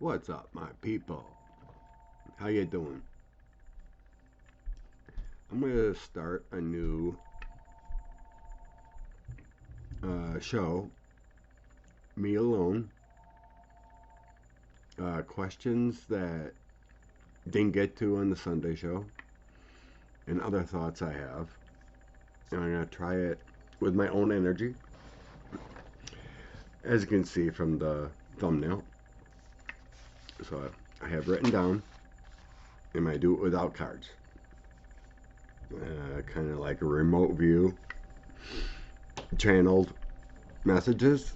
What's up, my people? How you doing? I'm gonna start a new show, me alone. Questions that didn't get to on the Sunday show, and other thoughts I have. And I'm gonna try it with my own energy, as you can see from the thumbnail. So I have written down, and I do it without cards. Kind of like a remote view, channeled messages.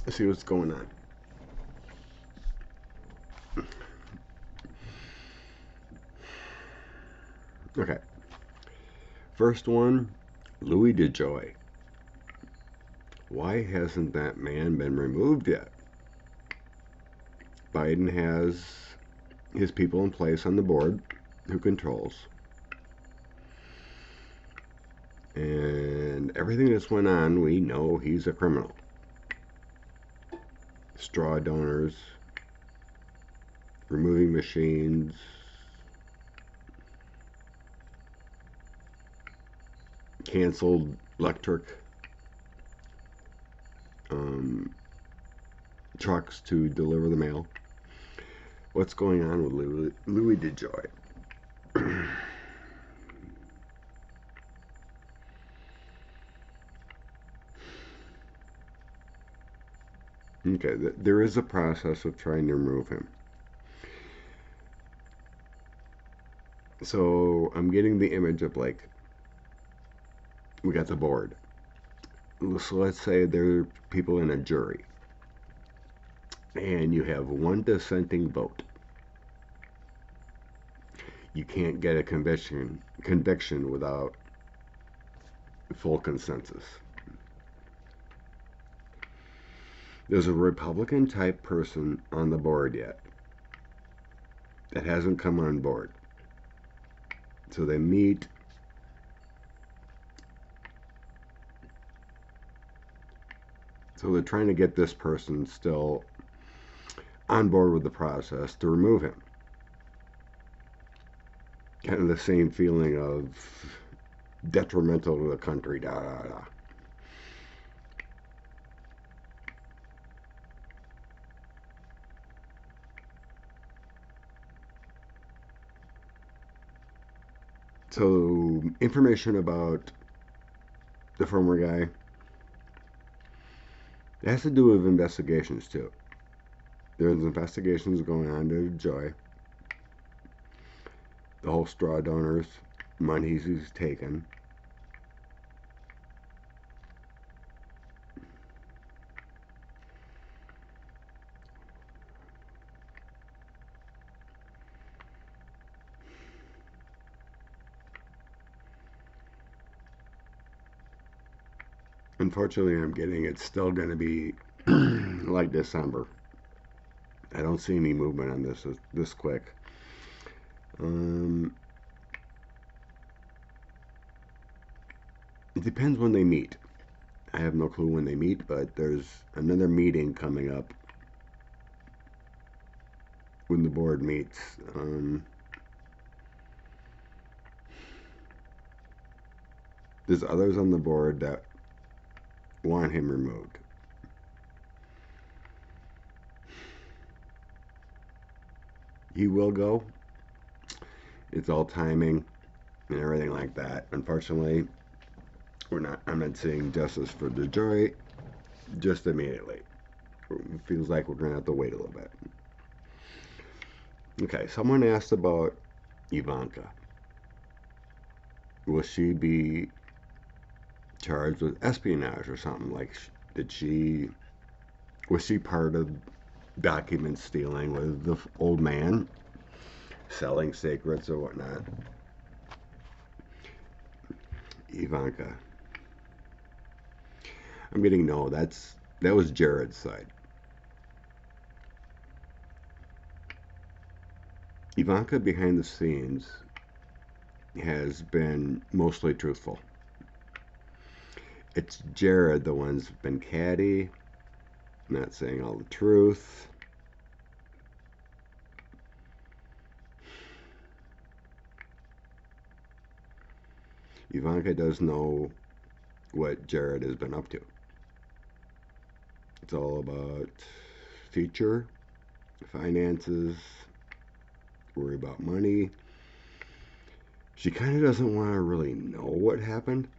See what's going on. Okay. First one, Louis DeJoy. Why hasn't that man been removed yet? Biden has his people in place on the board who controls. And everything that's went on, we know he's a criminal. Straw donors, removing machines, canceled electric trucks to deliver the mail. What's going on with Louis DeJoy? Okay, there is a process of trying to remove him. So I'm getting the image of, like, we got the board. So let's say there are people in a jury, and you have one dissenting vote. You can't get a conviction without full consensus. There's a Republican type person on the board yet that hasn't come on board. So they meet. So they're trying to get this person still on board with the process to remove him. Kind of the same feeling of detrimental to the country, da da da. So information about the former guy, it has to do with investigations too. There's investigations going on to DeJoy, the whole straw donors, money he's taken. Unfortunately, I'm getting it's still going to be like December. I don't see any movement on this quick. It depends when they meet. I have no clue when they meet, but there's another meeting coming up when the board meets. There's others on the board that want him removed. He will go. It's all timing and everything like that. Unfortunately, I'm not seeing justice for DeJoy just immediately. It feels like we're gonna have to wait a little bit. Okay, someone asked about Ivanka. Will she be charged with espionage or something? Like, was she part of document stealing with the old man, selling secrets or whatnot? Ivanka. I'm getting no. That was Jared's side. Ivanka behind the scenes has been mostly truthful. It's Jared the one's been catty, not saying all the truth. Ivanka does know what Jared has been up to. It's all about future, finances, worry about money. She kind of doesn't want to really know what happened.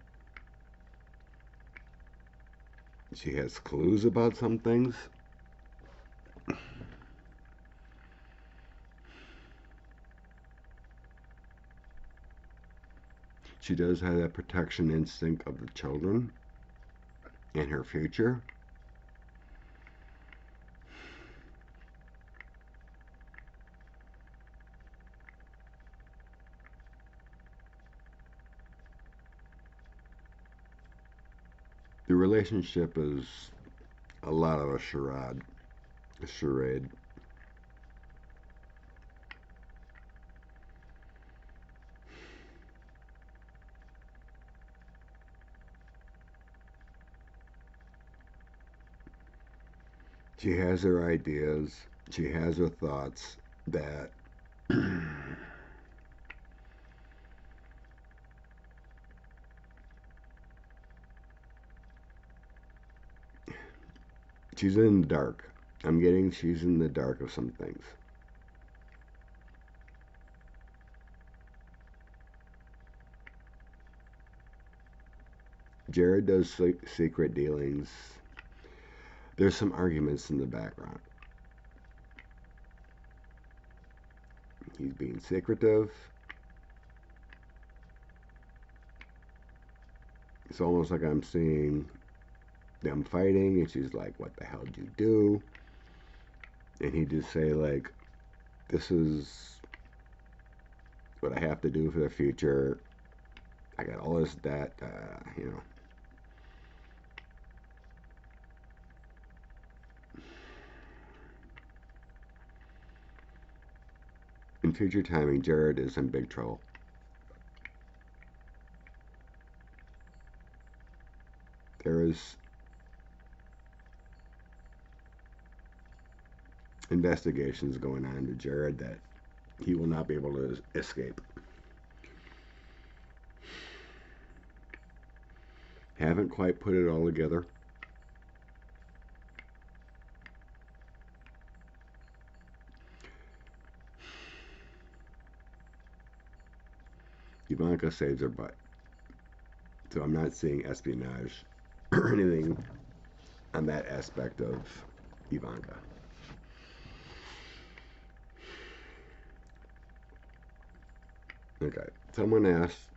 She has clues about some things. She does have that protection instinct of the children and her future. The relationship is a lot of a charade. A charade. She has her ideas. She has her thoughts that she's in the dark. I'm getting she's in the dark of some things. Jared does secret dealings. There's some arguments in the background. He's being secretive. It's almost like I'm seeing them fighting, and she's like, "What the hell did you do?" And he just say like, "This is what I have to do for the future. I got all this debt, you know." In future timing, Jared is in big trouble. There is investigations going on to Jared that he will not be able to escape. Haven't quite put it all together. Ivanka saves her butt. So I'm not seeing espionage or anything on that aspect of Ivanka. Okay. Someone asked,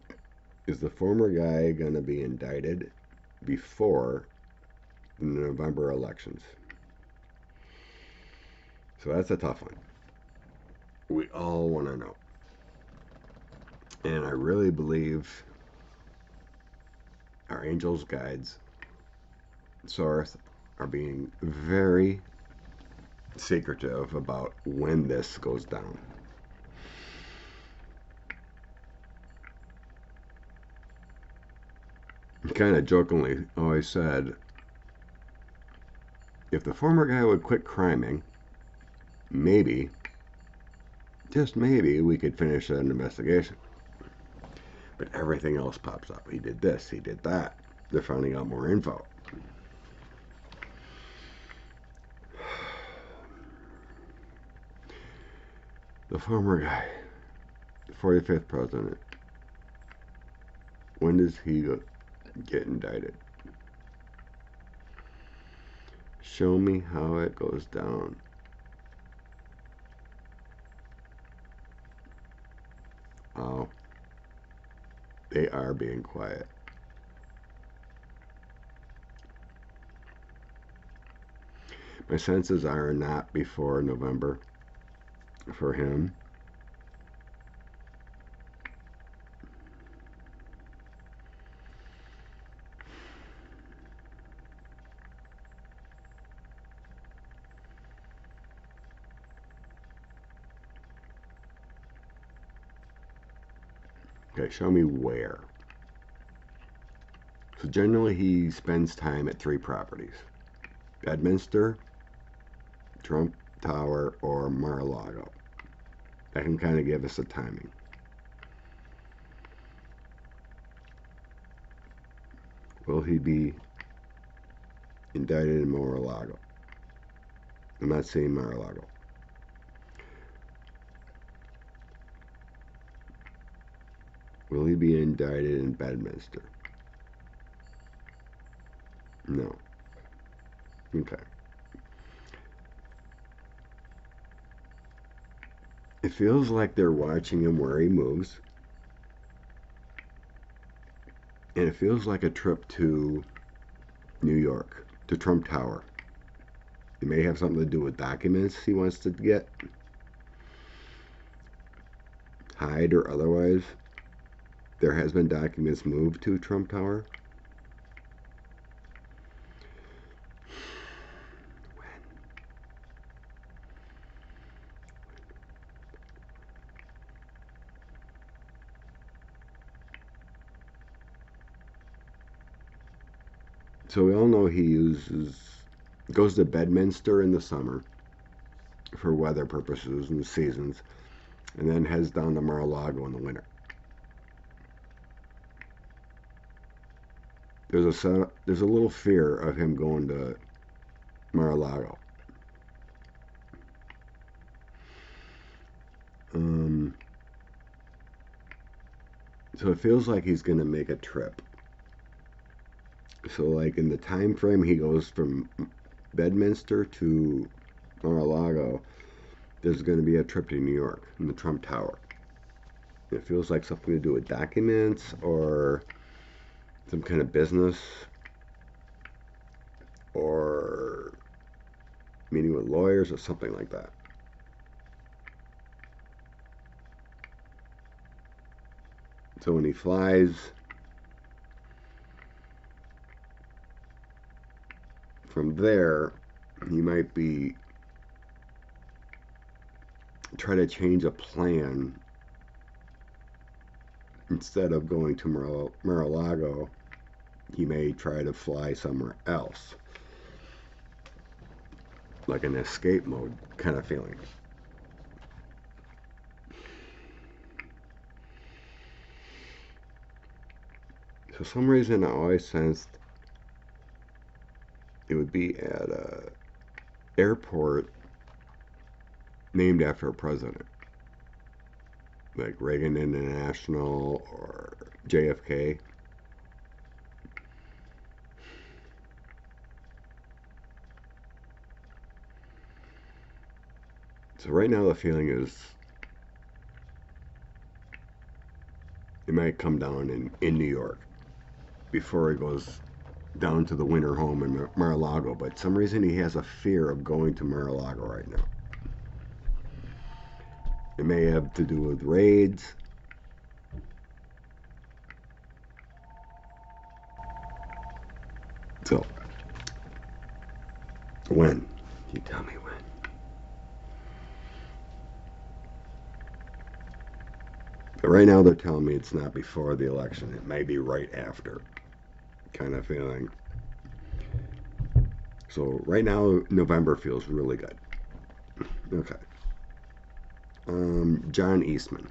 is the former guy going to be indicted before the November elections? So that's a tough one. We all want to know. And I really believe our angels, guides, Source are being very secretive about when this goes down. Kind of jokingly always said, if the former guy would quit criming, maybe, just maybe, we could finish an investigation. But everything else pops up. He did this, he did that. They're finding out more info. The former guy, the 45th president, when does he get indicted? Show me how it goes down. Oh, they are being quiet. My senses are not before November for him. Okay, show me where. So generally he spends time at 3 properties. Bedminster, Trump Tower, or Mar-a-Lago. That can kind of give us a timing. Will he be indicted in Mar-a-Lago? I'm not saying Mar-a-Lago. Will he be indicted in Bedminster? No. Okay. It feels like they're watching him where he moves. And it feels like a trip to New York, to Trump Tower. It may have something to do with documents he wants to get, hide or otherwise. There has been documents moved to Trump Tower. So we all know he goes to Bedminster in the summer for weather purposes and seasons, and then heads down to Mar-a-Lago in the winter. There's a little fear of him going to Mar-a-Lago. So it feels like he's going to make a trip. So like in the time frame he goes from Bedminster to Mar-a-Lago, there's going to be a trip to New York in the Trump Tower. It feels like something to do with documents or some kind of business or meeting with lawyers or something like that. So when he flies from there, he might be try to change a plan. Instead of going to Mar-a-Lago, he may try to fly somewhere else, like an escape mode kind of feeling. For some reason, I always sensed it would be at a airport named after a president, like Reagan International or JFK. So right now the feeling is it might come down in New York before he goes down to the winter home in Mar-a-Lago. But for some reason he has a fear of going to Mar-a-Lago right now. It may have to do with raids. So, when? You tell me when. But right now they're telling me it's not before the election. It may be right after, kind of feeling. So right now November feels really good. Okay. John Eastman.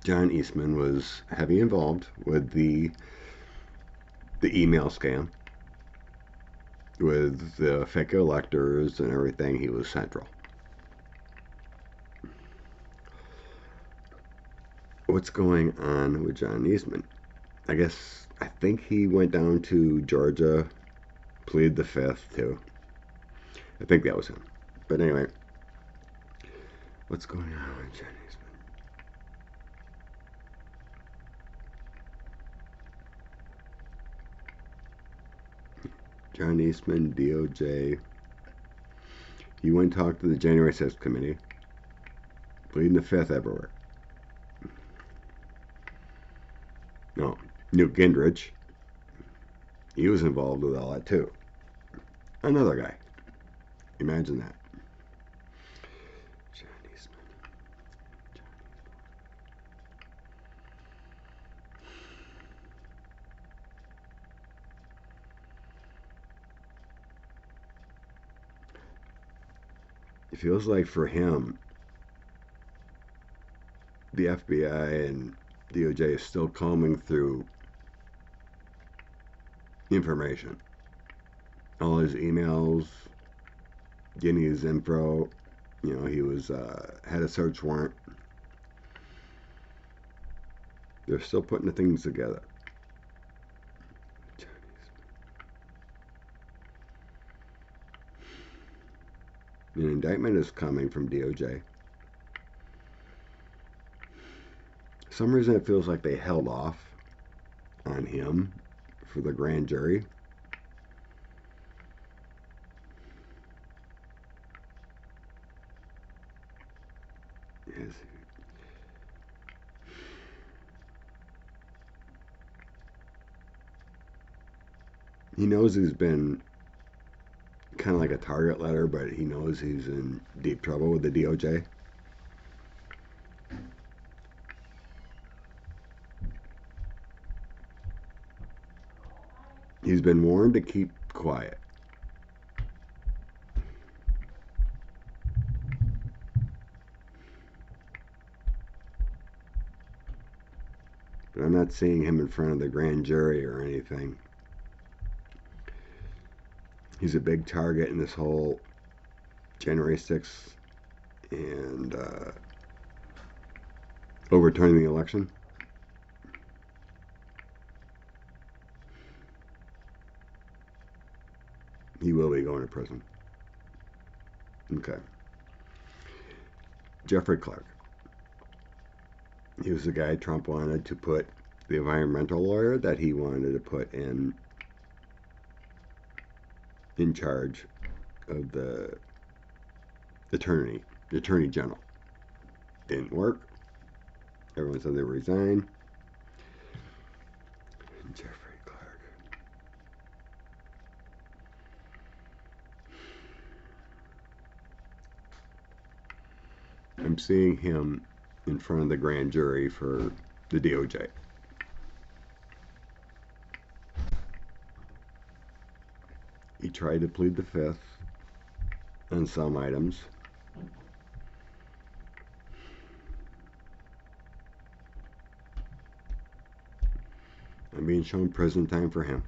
John Eastman was heavily involved with the email scam, with the fake electors and everything. He was central. What's going on with John Eastman? I think he went down to Georgia, pleaded the fifth too. I think that was him. But anyway, what's going on with John Eastman? John Eastman, DOJ. He went and talked to the January 6th committee, pleading the fifth everywhere. No, Newt Gingrich. He was involved with all that too. Another guy. Imagine that. John Eastman. It feels like for him, the FBI and DOJ is still combing through information. All his emails, getting his info. You know, he was had a search warrant. They're still putting the things together. An indictment is coming from DOJ. For some reason it feels like they held off on him for the grand jury. Yes. He knows he's been kind of like a target letter, but he knows he's in deep trouble with the DOJ. He's been warned to keep quiet. But I'm not seeing him in front of the grand jury or anything. He's a big target in this whole January 6th and overturning the election. He will be going to prison. Okay. Jeffrey Clark. He was the guy Trump wanted to put, the environmental lawyer that he wanted to put in charge of the attorney general. Didn't work. Everyone said they resign. Jeffrey Clark. I'm seeing him in front of the grand jury for the DOJ. He tried to plead the fifth on some items. I'm being shown prison time for him.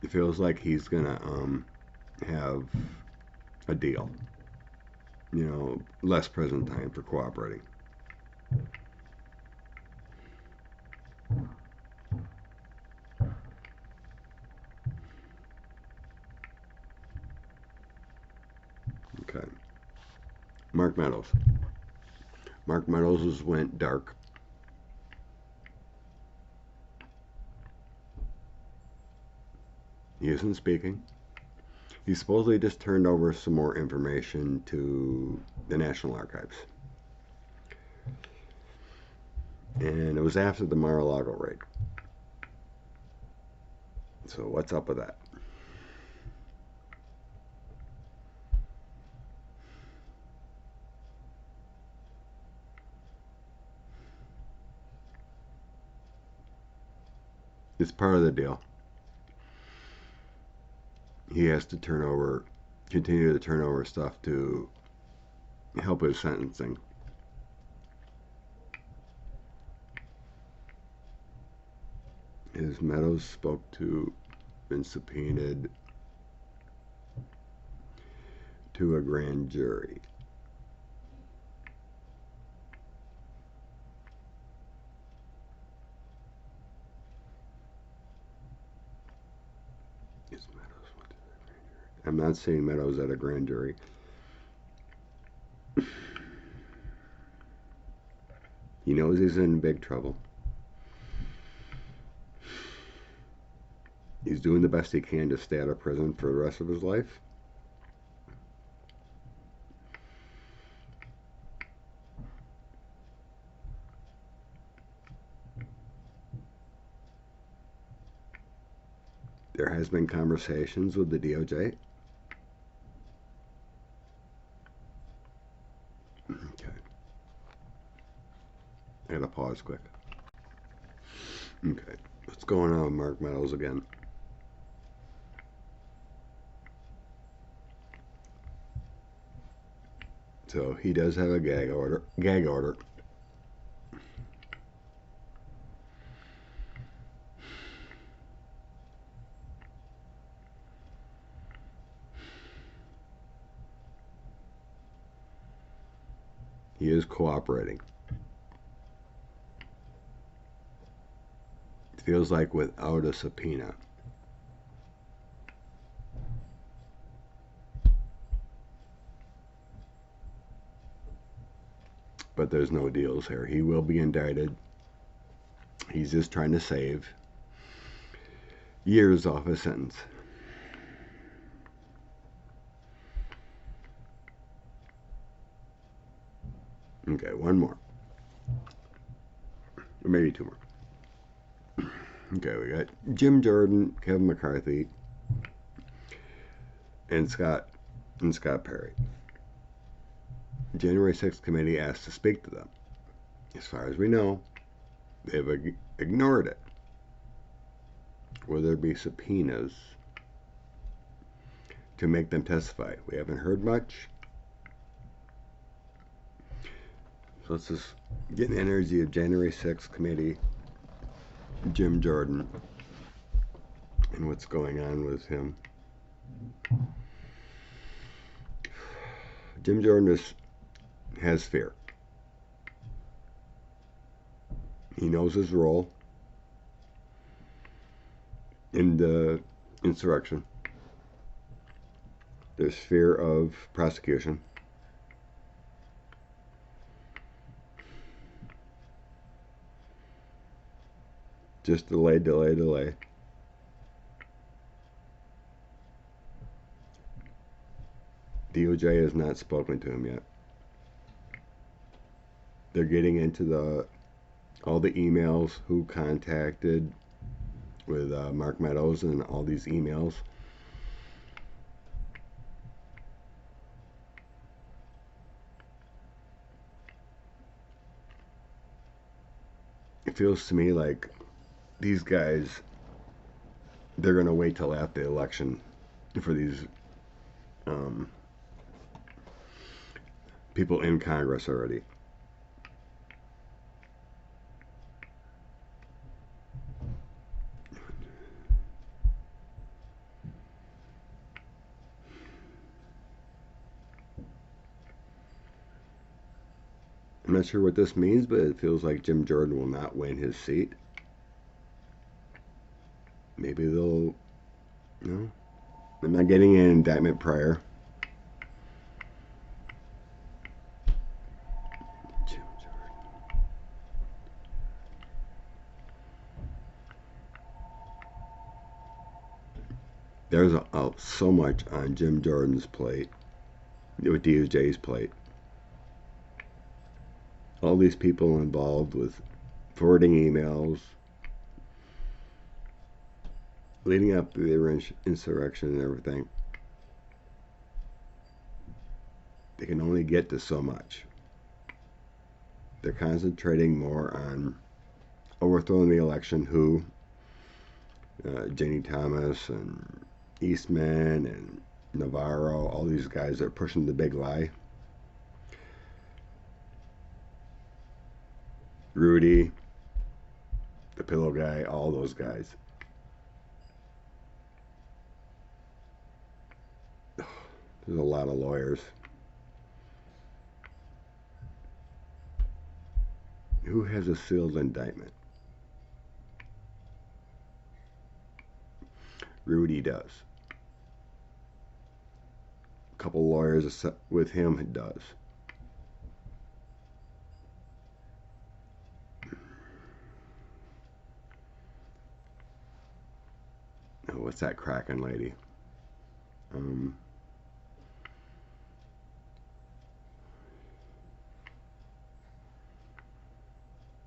It feels like he's gonna have a deal. You know, less prison time for cooperating. Okay. Mark Meadows. Mark Meadows went dark. He isn't speaking. He supposedly just turned over some more information to the National Archives. And it was after the Mar-a-Lago raid. So what's up with that? It's part of the deal. He has to continue to turn over stuff to help with sentencing. His Meadows spoke to, been subpoenaed to a grand jury. Is Meadows went to the grand jury? I'm not seeing Meadows at a grand jury. He knows he's in big trouble. He's doing the best he can to stay out of prison for the rest of his life. There has been conversations with the DOJ. Okay. I gotta pause quick. Okay. What's going on with Mark Meadows again? So he does have a gag order. Gag order. He is cooperating. It feels like without a subpoena. But there's no deals here. He will be indicted. He's just trying to save years off his sentence. Okay, one more. Or maybe two more. Okay, we got Jim Jordan, Kevin McCarthy, and Scott Perry. January 6th committee asked to speak to them. As far as we know, they've ignored it. Will there be subpoenas to make them testify? We haven't heard much. So let's just get an energy of January 6th committee, Jim Jordan, and what's going on with him. Jim Jordan has fear. He knows his role in the insurrection. There's fear of prosecution. Just delay. DeJoy has not spoken to him yet. They're getting into all the emails, who contacted with Mark Meadows and all these emails. It feels to me like these guys, they're going to wait till after the election for these people in Congress already. I'm not sure what this means, but it feels like Jim Jordan will not win his seat. Maybe they'll... No. I'm not getting an indictment prior. Jim Jordan. There's so much on Jim Jordan's plate, with DOJ's plate. All these people involved with forwarding emails, leading up to the insurrection and everything. They can only get to so much. They're concentrating more on overthrowing the election. Who? Janie Thomas and Eastman and Navarro, all these guys are pushing the big lie. Rudy, the pillow guy, all those guys. There's a lot of lawyers. Who has a sealed indictment? Rudy does. A couple lawyers with him does. Oh, what's that Kraken lady?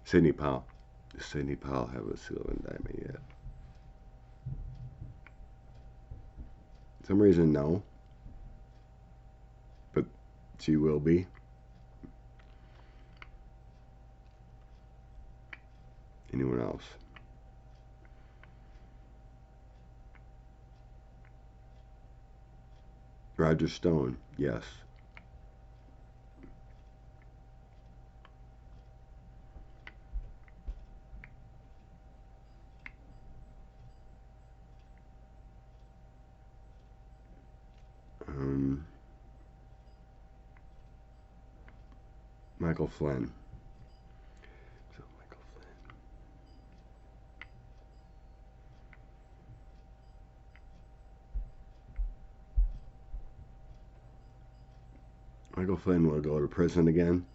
Sidney Powell. Does Sidney Powell have a sealed indictment yet? For some reason, no. But she will be. Anyone else? Roger Stone, yes. Michael Flynn. So Michael Flynn. Michael Flynn will go to prison again.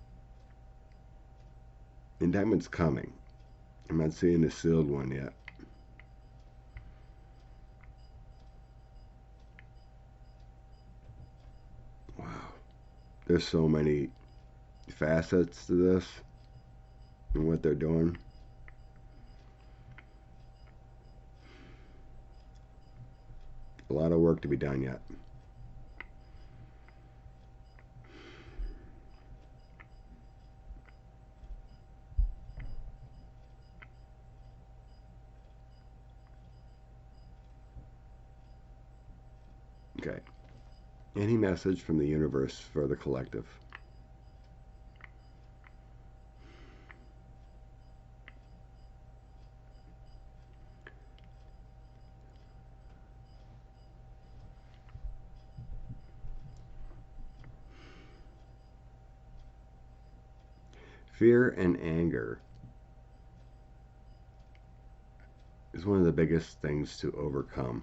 Indictment's coming. I'm not seeing a sealed one yet. Wow. There's so many facets to this and what they're doing. A lot of work to be done yet. Okay. Any message from the universe for the collective? Fear and anger is one of the biggest things to overcome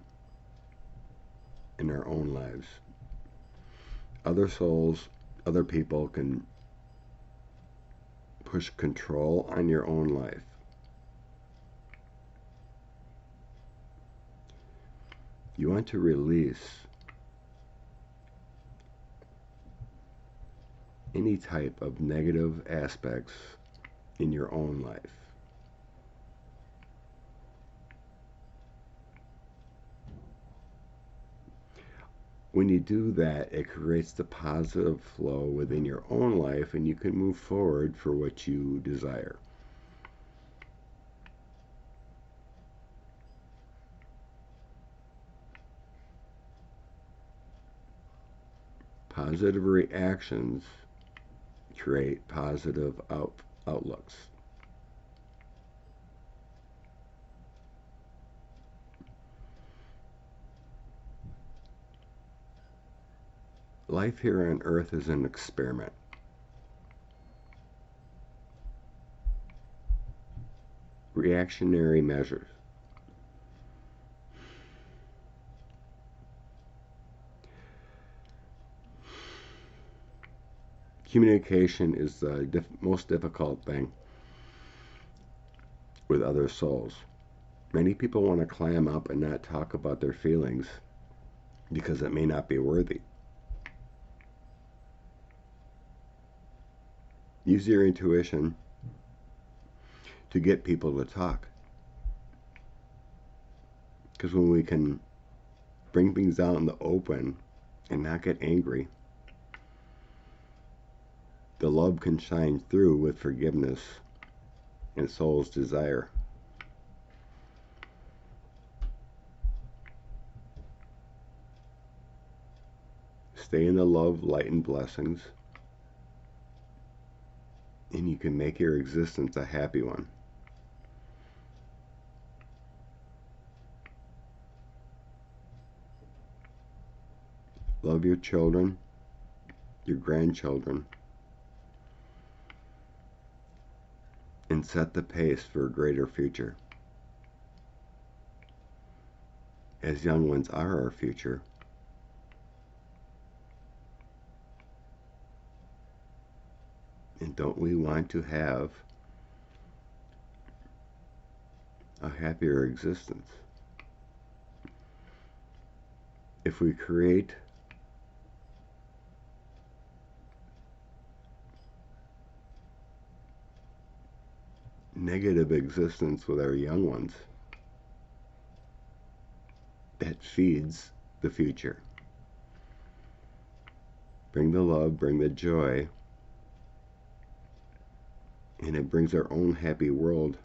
in our own lives. Other souls, other people can push control on your own life. You want to release any type of negative aspects in your own life. When you do that, it creates the positive flow within your own life, and you can move forward for what you desire. Positive reactions create positive outlooks. Life here on Earth is an experiment. Reactionary measures. Communication is the most difficult thing with other souls. Many people want to clam up and not talk about their feelings because it may not be worthy. Use your intuition to get people to talk. Because when we can bring things out in the open and not get angry, the love can shine through with forgiveness and soul's desire. Stay in the love, light, and blessings, and you can make your existence a happy one. Love your children, your grandchildren, and set the pace for a greater future. As young ones are our future, and don't we want to have a happier existence? If we create negative existence with our young ones, that feeds the future. Bring the love, bring the joy, and it brings our own happy world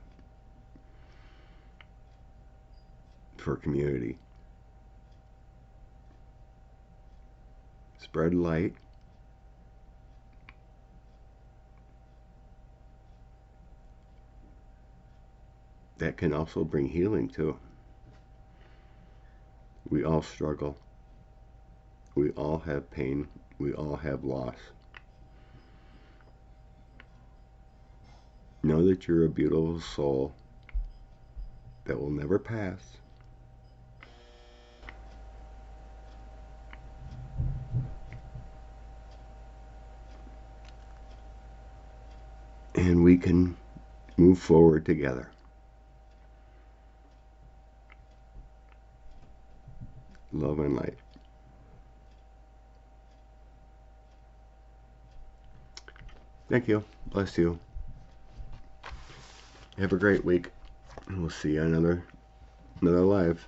for community. Spread light. That can also bring healing too. We all struggle. We all have pain. We all have loss. Know that you're a beautiful soul that will never pass. And we can move forward together. Love and light. Thank you. Bless you. Have a great week. And we'll see you on another live.